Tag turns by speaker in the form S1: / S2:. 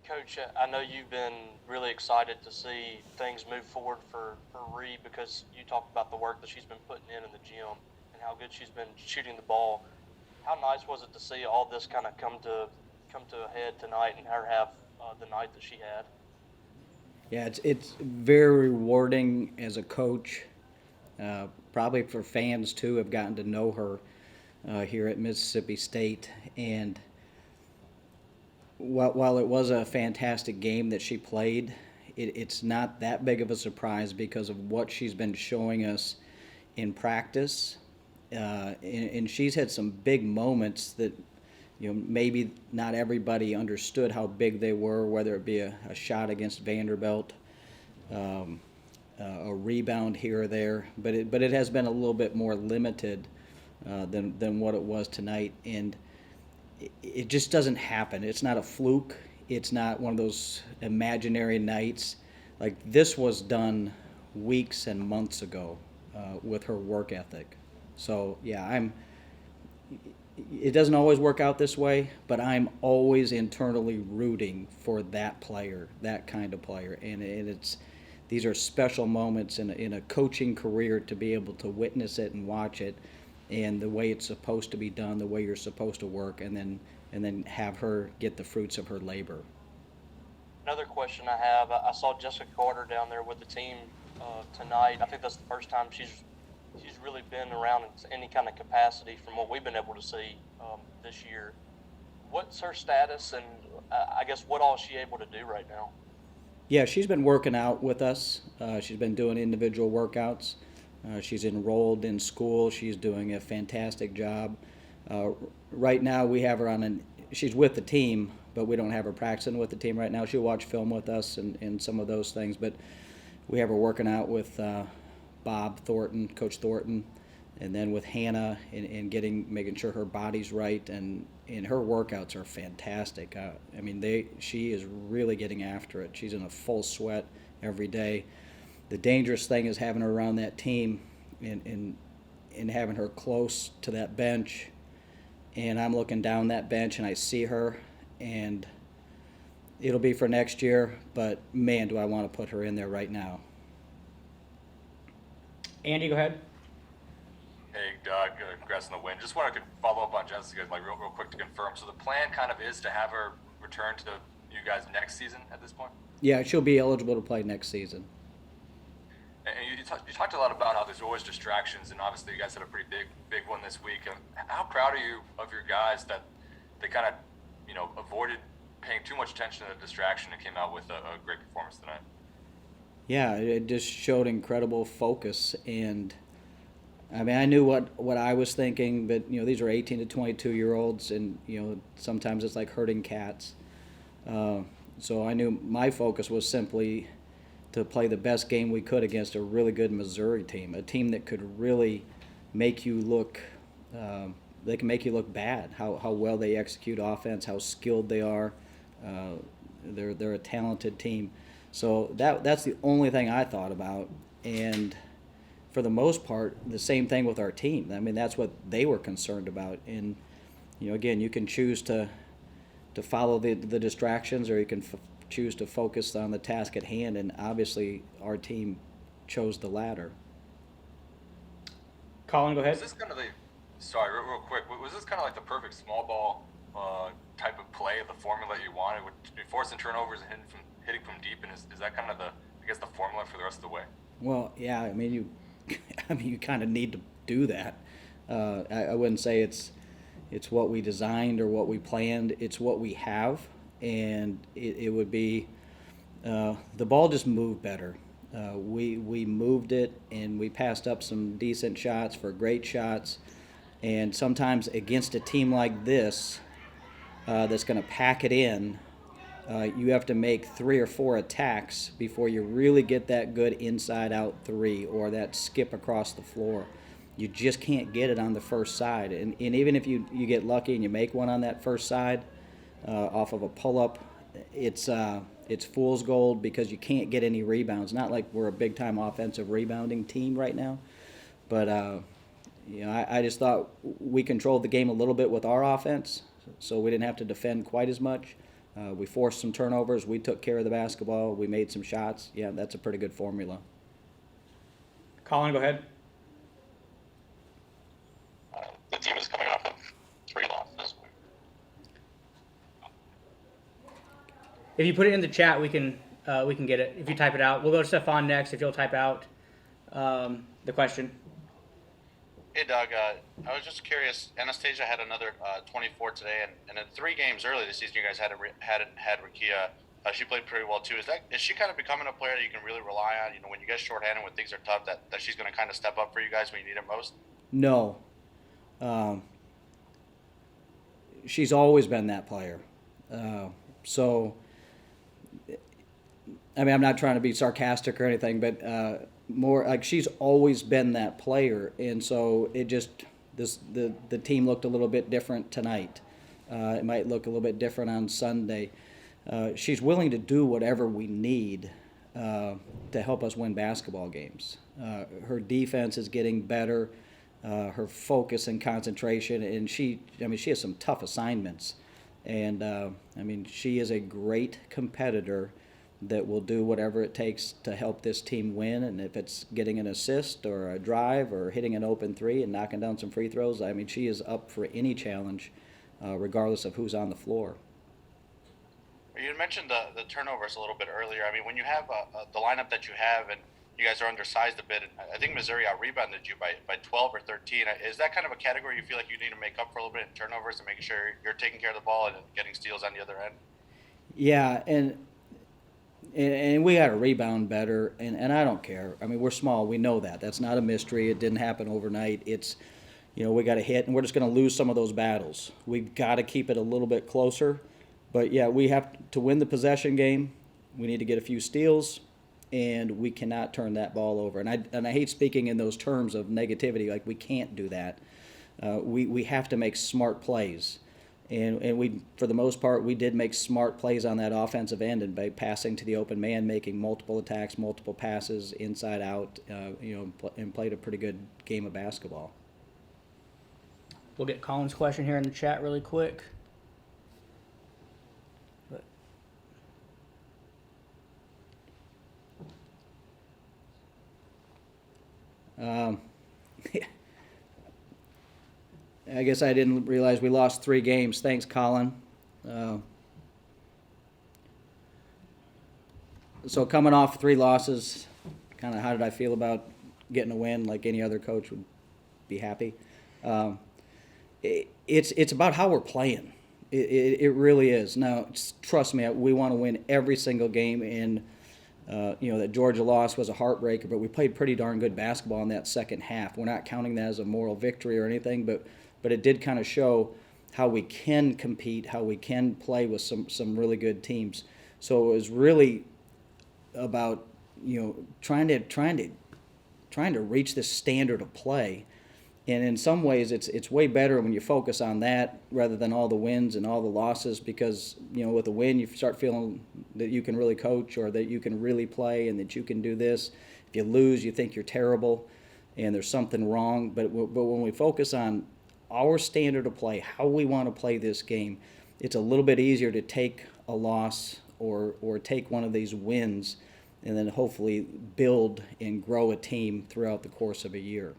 S1: Coach, I know you've been really excited to see things move forward for Ree because you talked about the work that she's been putting in the gym and how good she's been shooting the ball. How nice was it to see all this kind of come to a head tonight and her have the night that she had?
S2: Yeah, it's very rewarding as a coach. Probably for fans too, have gotten to know her here at Mississippi State. And while it was a fantastic game that she played, it's not that big of a surprise because of what she's been showing us in practice. And she's had some big moments that maybe not everybody understood how big they were, whether it be a shot against Vanderbilt, um, a rebound here or there, but it has been a little bit more limited than what it was tonight, and it just doesn't happen. It's not a fluke. It's not one of those imaginary nights. Like this was done weeks and months ago with her work ethic. So yeah, I'm. It doesn't always work out this way, but I'm always internally rooting for that player, that kind of player, and it's these are special moments in a coaching career to be able to witness it and watch it, and the way it's supposed to be done, the way you're supposed to work, and then have her get the fruits of her labor.
S1: Another question I have: I saw Jessica Carter down there with the team tonight. I think that's the first time she's really been around in any kind of capacity from what we've been able to see this year. What's her status, and I guess what all is she able to do right now?
S2: Yeah, she's been working out with us. She's been doing individual workouts. She's enrolled in school. She's doing a fantastic job. Uh, right now, we have her on an. She's with the team, but we don't have her practicing with the team right now. She'll watch film with us and some of those things, but we have her working out with Bob Thornton, Coach Thornton, and then with Hannah and making sure her body's right, and her workouts are fantastic. I mean, she is really getting after it. She's in a full sweat every day. The dangerous thing is having her around that team and having her close to that bench. And I'm looking down that bench and I see her, and it'll be for next year. But man, do I want to put her in there right now.
S3: Andy, go ahead.
S4: Hey, Doug, congrats on the win. Just want to follow up on Jessica, like real quick to confirm. So the plan kind of is to have her return to you guys next season at this point.
S2: Yeah, she'll be eligible to play next season.
S4: And you talked a lot about how there's always distractions, and obviously you guys had a pretty big one this week. How proud are you of your guys that they kind of avoided paying too much attention to the distraction and came out with a great performance tonight?
S2: Yeah, it just showed incredible focus, and I mean, I knew what I was thinking, but these are 18 to 22 year olds, and sometimes it's like herding cats. So I knew my focus was simply to play the best game we could against a really good Missouri team, a team that could really make you look. They can make you look bad. How well they execute offense, how skilled they are. They're a talented team. So that's the only thing I thought about, and for the most part, the same thing with our team. I mean, that's what they were concerned about. And again, you can choose to follow the distractions, or you can choose to focus on the task at hand. And obviously, our team chose the latter.
S3: Colin, go
S4: Was
S3: ahead.
S4: this kind of the sorry, real quick? Was this kind of like the perfect small ball type of play of the formula that you wanted, with forcing turnovers and hitting from deep? And is that kind of the formula for the rest of the way?
S2: Well, yeah, I mean, I mean, you kind of need to do that. I wouldn't say it's what we designed or what we planned. It's what we have, and it would be the ball just moved better. We moved it, and we passed up some decent shots for great shots. And sometimes against a team like this, that's going to pack it in, you have to make 3 or 4 attacks before you really get that good inside out three or that skip across the floor. You just can't get it on the first side. And even if you get lucky and you make one on that first side off of a pull up, it's fool's gold because you can't get any rebounds. Not like we're a big time offensive rebounding team right now, but I just thought we controlled the game a little bit with our offense, so we didn't have to defend quite as much. We forced some turnovers. We took care of the basketball. We made some shots. Yeah, that's a pretty good formula.
S3: Colin, go ahead.
S5: The team is coming off of 3 losses.
S3: If you put it in the chat, we can get it. If you type it out, we'll go to Stefan next. If you'll type out the question.
S5: Hey, Doug. I was just curious. Anastasia had another 24 today, and in 3 games early this season, you guys hadn't had Rakia. She played pretty well too. Is she kind of becoming a player that you can really rely on? You know, when you get shorthanded, when things are tough, that she's going to kind of step up for you guys when you need it most.
S2: No. She's always been that player. So, I mean, I'm not trying to be sarcastic or anything, but more like she's always been that player, and so it just the team looked a little bit different tonight. It might look a little bit different on Sunday. She's willing to do whatever we need to help us win basketball games. Her defense is getting better. Her focus and concentration, and she has some tough assignments, and she is a great competitor that will do whatever it takes to help this team win. And if it's getting an assist or a drive or hitting an open 3 and knocking down some free throws, I mean, she is up for any challenge, regardless of who's on the floor.
S5: You mentioned the turnovers a little bit earlier. I mean, when you have the lineup that you have, and you guys are undersized a bit, I think Missouri out-rebounded you by 12 or 13. Is that kind of a category you feel like you need to make up for a little bit in turnovers and making sure you're taking care of the ball and getting steals on the other end? Yeah,
S2: and we got to rebound better, and I don't care. I mean, we're small. We know that. That's not a mystery. It didn't happen overnight. It's, we got to hit, and we're just going to lose some of those battles. We've got to keep it a little bit closer. But, yeah, we have to win the possession game. We need to get a few steals, and we cannot turn that ball over. And I hate speaking in those terms of negativity, like we can't do that. We have to make smart plays. And we, for the most part, we did make smart plays on that offensive end, and by passing to the open man, making multiple attacks, multiple passes, inside out, and played a pretty good game of basketball.
S3: We'll get Colin's question here in the chat really quick.
S2: I guess I didn't realize we lost 3 games. Thanks, Colin. So coming off 3 losses, kind of how did I feel about getting a win? Like any other coach would be happy. It's about how we're playing. It really is. Now, trust me, we want to win every single game, and that Georgia loss was a heartbreaker, but we played pretty darn good basketball in that second half. We're not counting that as a moral victory or anything, but it did kind of show how we can compete, how we can play with some really good teams. So it was really about trying to reach this standard of play. And in some ways, it's way better when you focus on that rather than all the wins and all the losses, because with a win you start feeling that you can really coach, or that you can really play, and that you can do this. If you lose, you think you're terrible and there's something wrong. But when we focus on our standard of play, how we want to play this game, it's a little bit easier to take a loss or take one of these wins, and then hopefully build and grow a team throughout the course of a year.